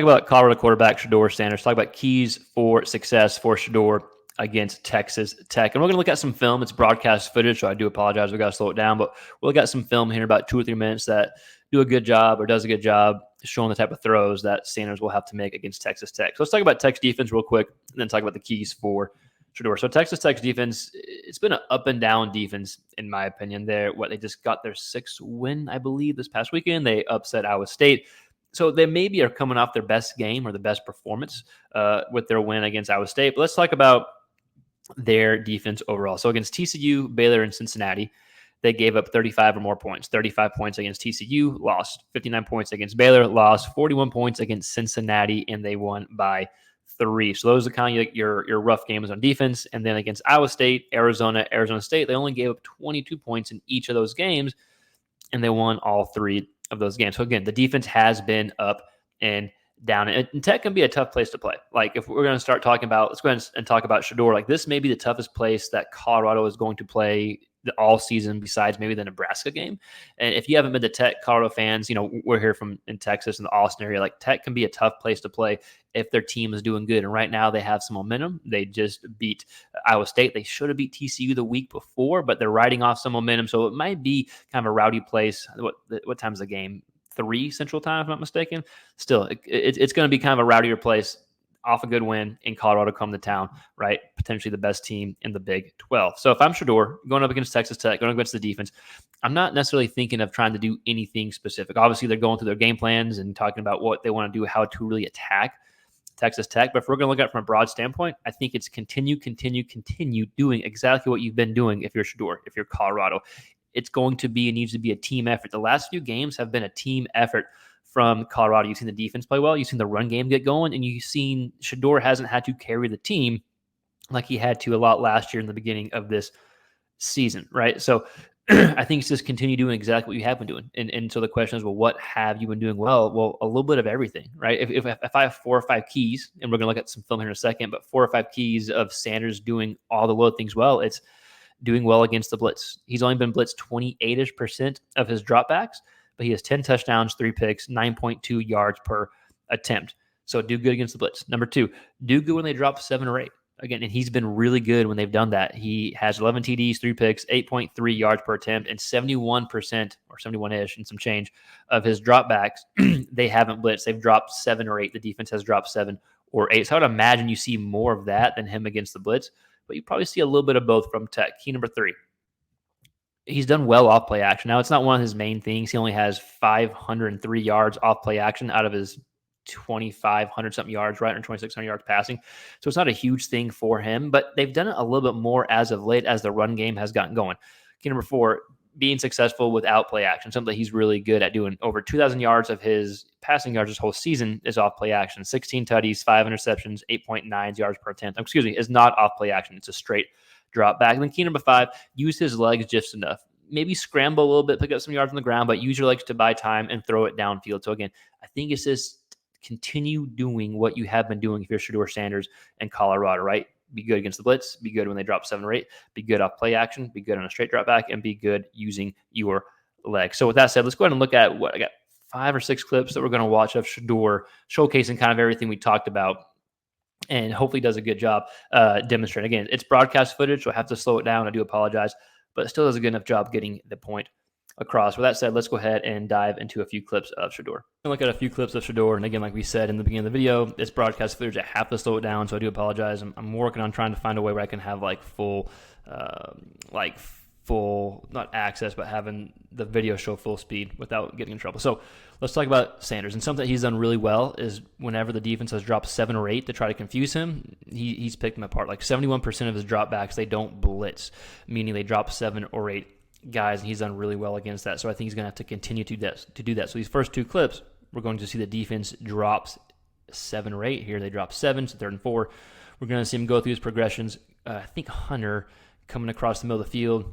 Talk about Colorado quarterback Shedeur Sanders. Talk about keys for success for Shedeur against Texas Tech. And we're going to look at some film. It's broadcast footage, so I do apologize. We got to slow it down, but we'll got some film here in about 2 or 3 minutes that do a good job or does a good job showing the type of throws that Sanders will have to make against Texas Tech. So let's talk about Tech's defense real quick and then talk about the keys for Shedeur. So Texas Tech's defense, it's been an up and down defense, in my opinion. They just got their 6th win, I believe, this past weekend. They upset Iowa State. So they maybe are coming off their best game or the best performance with their win against Iowa State. But let's talk about their defense overall. So against TCU, Baylor, and Cincinnati, they gave up 35 or more points. 35 points against TCU, lost. 59 points against Baylor, lost. 41 points against Cincinnati, and they won by 3. So those are kind of your rough games on defense. And then against Iowa State, Arizona State, they only gave up 22 points in each of those games, and they won all 3 of those games. So again, the defense has been up and down. And Tech can be a tough place to play. Like if we're going to start talking about, let's go ahead and talk about Shedeur. Like this may be the toughest place that Colorado is going to play all season besides maybe the Nebraska game. And if you haven't been to Tech, Colorado fans, we're here in Texas in the Austin area. Like Tech can be a tough place to play if their team is doing good. And right now they have some momentum. They just beat Iowa State. They should have beat TCU the week before, but they're riding off some momentum. So it might be kind of a rowdy place. What time is the game? 3 Central Time, if I'm not mistaken. Still, it's going to be kind of a rowdier place off a good win in Colorado come to town, right? Potentially the best team in the Big 12. So if I'm Shedeur, going up against Texas Tech, going up against the defense, I'm not necessarily thinking of trying to do anything specific. Obviously, they're going through their game plans and talking about what they want to do, how to really attack Texas Tech. But if we're going to look at it from a broad standpoint, I think it's continue doing exactly what you've been doing if you're Shedeur, if you're Colorado. It needs to be a team effort. The last few games have been a team effort from Colorado. You've seen the defense play well. You've seen the run game get going, and you've seen Shedeur hasn't had to carry the team like he had to a lot last year in the beginning of this season, right? So I think it's just continue doing exactly what you have been doing. And so the question is, well, what have you been doing well? Well, a little bit of everything, right? If I have 4 or 5 keys, and we're going to look at some film here in a second, but 4 or 5 keys of Sanders doing all the little things well, it's doing well against the blitz. He's only been blitzed 28% of his dropbacks, but he has 10 touchdowns, 3 picks, 9.2 yards per attempt. So do good against the blitz. Number 2, do good when they drop 7 or 8. Again, and he's been really good when they've done that. He has 11 TDs, 3 picks, 8.3 yards per attempt, and 71% or 71-ish and some change of his dropbacks, they haven't blitzed. They've dropped 7 or 8. The defense has dropped 7 or 8. So I would imagine you see more of that than him against the blitz, but you probably see a little bit of both from Tech. Key number 3. He's done well off play action. Now, it's not one of his main things. He only has 503 yards off play action out of his 2,500 something yards, right? Or 2,600 yards passing. So it's not a huge thing for him, but they've done it a little bit more as of late as the run game has gotten going. Key number 4, being successful without play action, something that he's really good at doing. Over 2,000 yards of his passing yards this whole season is off play action. 16 tutties, 5 interceptions, 8.9 yards per attempt. Is not off play action. It's a straight drop back. And then key number 5, use his legs just enough. Maybe scramble a little bit, pick up some yards on the ground, but use your legs to buy time and throw it downfield. So again, I think it's just continue doing what you have been doing if you're Shedeur Sanders and Colorado, right? Be good against the blitz, be good when they drop 7 or 8, be good off play action, be good on a straight drop back, and be good using your legs. So with that said, let's go ahead and look at what I got 5 or 6 clips that we're going to watch of Shedeur showcasing kind of everything we talked about, and hopefully does a good job demonstrating. Again, it's broadcast footage, so I have to slow it down. I do apologize, but it still does a good enough job getting the point across. With that said, let's go ahead and dive into a few clips of Shedeur. Look at a few clips of Shedeur, and again, like we said in the beginning of the video, it's broadcast footage. I have to slow it down, so I do apologize. I'm working on trying to find a way where I can have full not access, but having the video show full speed without getting in trouble. So let's talk about Sanders. And something he's done really well is whenever the defense has dropped 7 or 8 to try to confuse him, he's picked them apart. 71% of his dropbacks, they don't blitz, meaning they drop 7 or 8 guys, and he's done really well against that. So I think he's going to have to continue to do that. So these first 2 clips, we're going to see the defense drops 7 or 8 here. They drop 7, so 3rd and 4. We're going to see him go through his progressions. I think Hunter coming across the middle of the field.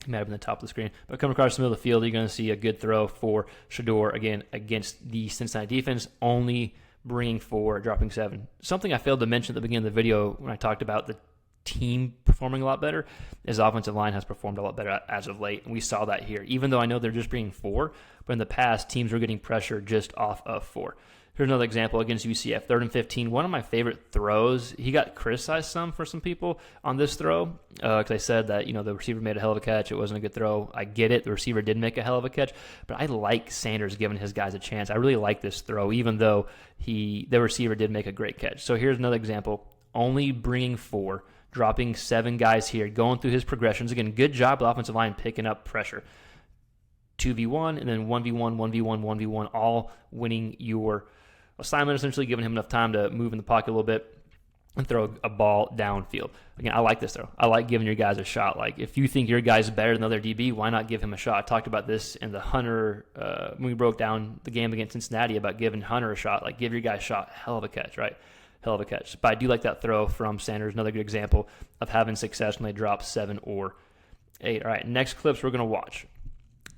He might have been the top of the screen, but coming across the middle of the field, you're going to see a good throw for Shedeur, again, against the Cincinnati defense, only bringing 4, dropping 7. Something I failed to mention at the beginning of the video when I talked about the team performing a lot better, his offensive line has performed a lot better as of late, and we saw that here. Even though I know they're just bringing 4, but in the past, teams were getting pressure just off of 4. Here's another example against UCF, 3rd and 15. One of my favorite throws. He got criticized some people on this throw because I said that the receiver made a hell of a catch. It wasn't a good throw. I get it. The receiver did make a hell of a catch, but I like Sanders giving his guys a chance. I really like this throw, even though the receiver did make a great catch. So here's another example. Only bringing 4, dropping 7 guys here, going through his progressions. Again, good job with the offensive line picking up pressure. 2v1 and then 1v1, 1v1, 1v1, all winning your assignment, essentially giving him enough time to move in the pocket a little bit and throw a ball downfield. Again, I like this throw. I like giving your guys a shot. Like, if you think your guy's better than the other DB, why not give him a shot? I talked about this in the Hunter, when we broke down the game against Cincinnati, about giving Hunter a shot. Like, give your guy a shot. Hell of a catch, right? Hell of a catch. But I do like that throw from Sanders. Another good example of having success when they drop 7 or 8. All right, next clips we're going to watch.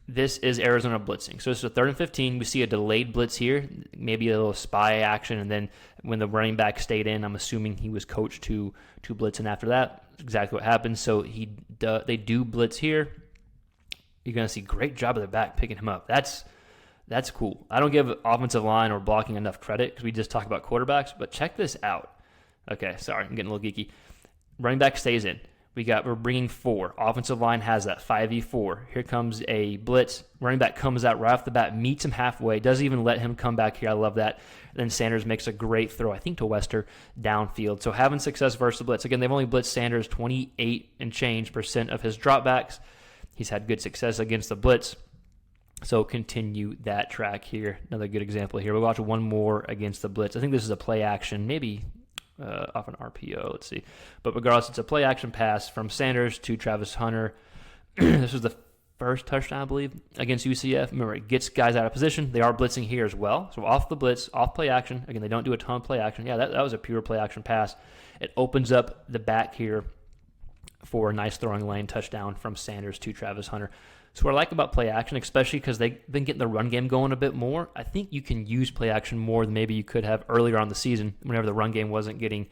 This is Arizona blitzing. So this is a 3rd and 15. We see a delayed blitz here, maybe a little spy action, and then when the running back stayed in, I'm assuming he was coached to blitz, and after that, exactly what happened. So they do blitz here. You're going to see great job of the back picking him up. That's cool. I don't give offensive line or blocking enough credit because we just talked about quarterbacks, but check this out. Okay, sorry, I'm getting a little geeky. Running back stays in. We're bringing 4. Offensive line has that 5v4. Here comes a blitz. Running back comes out right off the bat, meets him halfway, doesn't even let him come back here. I love that. And then Sanders makes a great throw, I think to Wester, downfield. So having success versus the blitz. Again, they've only blitzed Sanders 28 and change % of his dropbacks. He's had good success against the blitz. So continue that track here. Another good example here. We'll watch one more against the blitz. I think this is a play action, maybe off an RPO, let's see. But regardless, it's a play action pass from Sanders to Travis Hunter. This was the first touchdown, I believe, against UCF. Remember, it gets guys out of position. They are blitzing here as well. So off the blitz, off play action. Again, they don't do a ton of play action. Yeah, that was a pure play action pass. It opens up the back here for a nice throwing lane touchdown from Sanders to Travis Hunter. So what I like about play action, especially because they've been getting the run game going a bit more, I think you can use play action more than maybe you could have earlier on the season whenever the run game wasn't getting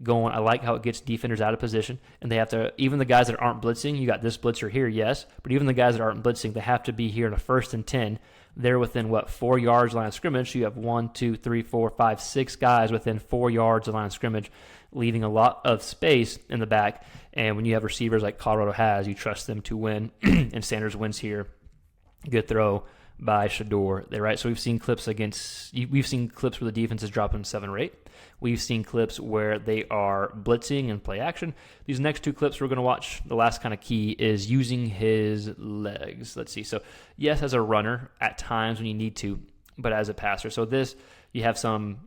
going. I like how it gets defenders out of position, and they have to, even the guys that aren't blitzing, you got this blitzer here, yes, but even the guys that aren't blitzing, they have to be here in a 1st and 10. They're within, 4 yards line of scrimmage, so you have 1, 2, 3, 4, 5, 6 guys within 4 yards of line of scrimmage, leaving a lot of space in the back. And when you have receivers like Colorado has, you trust them to win, and Sanders wins here. Good throw by Shedeur. Right? So we've seen clips where the defense is dropping 7 or 8. We've seen clips where they are blitzing and play action. These next 2 clips we're going to watch, the last kind of key is using his legs. Let's see. So yes, as a runner at times when you need to, but as a passer. So this, you have some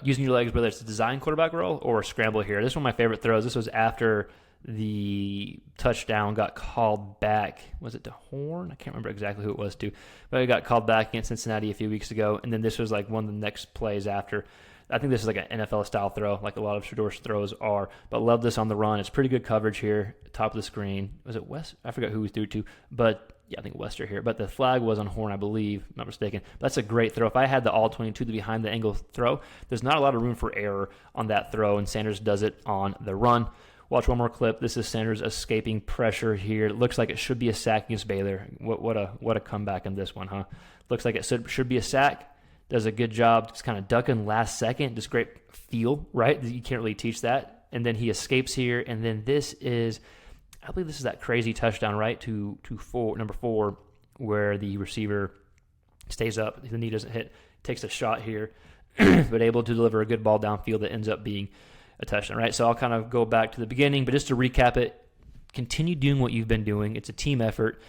using your legs, whether it's a design quarterback roll or a scramble here. This is one of my favorite throws. This was after the touchdown got called back. Was it to Horn? I can't remember exactly who it was to, but it got called back against Cincinnati a few weeks ago. And then this was like one of the next plays after. I think this is like an NFL style throw, like a lot of Shedor's throws are, but love this on the run. It's pretty good coverage here, top of the screen. Was it West? I forgot who he threw to, but yeah, I think Wester here. But the flag was on Horn, I believe, if I'm not mistaken. But that's a great throw. If I had the all 22, the behind the angle throw, there's not a lot of room for error on that throw, and Sanders does it on the run. Watch one more clip. This is Sanders escaping pressure here. It looks like it should be a sack against Baylor. What a comeback in this one, huh? Looks like it should be a sack. Does a good job just kind of ducking last second. Just great feel, right? You can't really teach that. And then he escapes here. And then this is, I believe this is that crazy touchdown, right, to number 4, where the receiver stays up. The knee doesn't hit. Takes a shot here, but able to deliver a good ball downfield that ends up being a touchdown, right? So I'll kind of go back to the beginning, but just to recap it, continue doing what you've been doing. It's a team effort,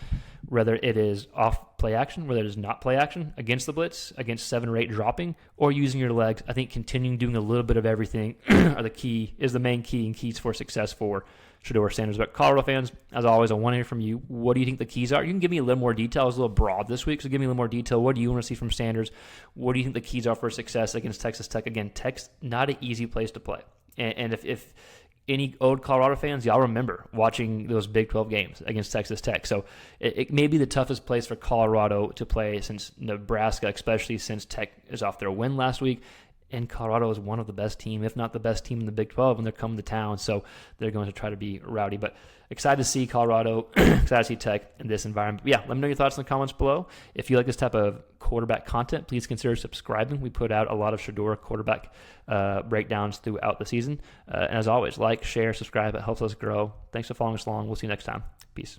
whether it is off play action, whether it is not play action, against the blitz, against 7 or 8 dropping, or using your legs. I think continuing doing a little bit of everything is the main key and keys for success for Shedeur Sanders. But Colorado fans, as always, I want to hear from you. What do you think the keys are? You can give me a little more detail. I was a little broad this week, so give me a little more detail. What do you want to see from Sanders? What do you think the keys are for success against Texas Tech? Again, Tech's not an easy place to play. And if any old Colorado fans, y'all remember watching those Big 12 games against Texas Tech. So it may be the toughest place for Colorado to play since Nebraska, especially since Tech is off their win last week. And Colorado is one of the best team, if not the best team in the Big 12, and they're coming to town, so they're going to try to be rowdy. But excited to see Colorado, excited to see Tech in this environment. But yeah, let me know your thoughts in the comments below. If you like this type of quarterback content, please consider subscribing. We put out a lot of Shedeur quarterback breakdowns throughout the season. And as always, like, share, subscribe. It helps us grow. Thanks for following us along. We'll see you next time. Peace.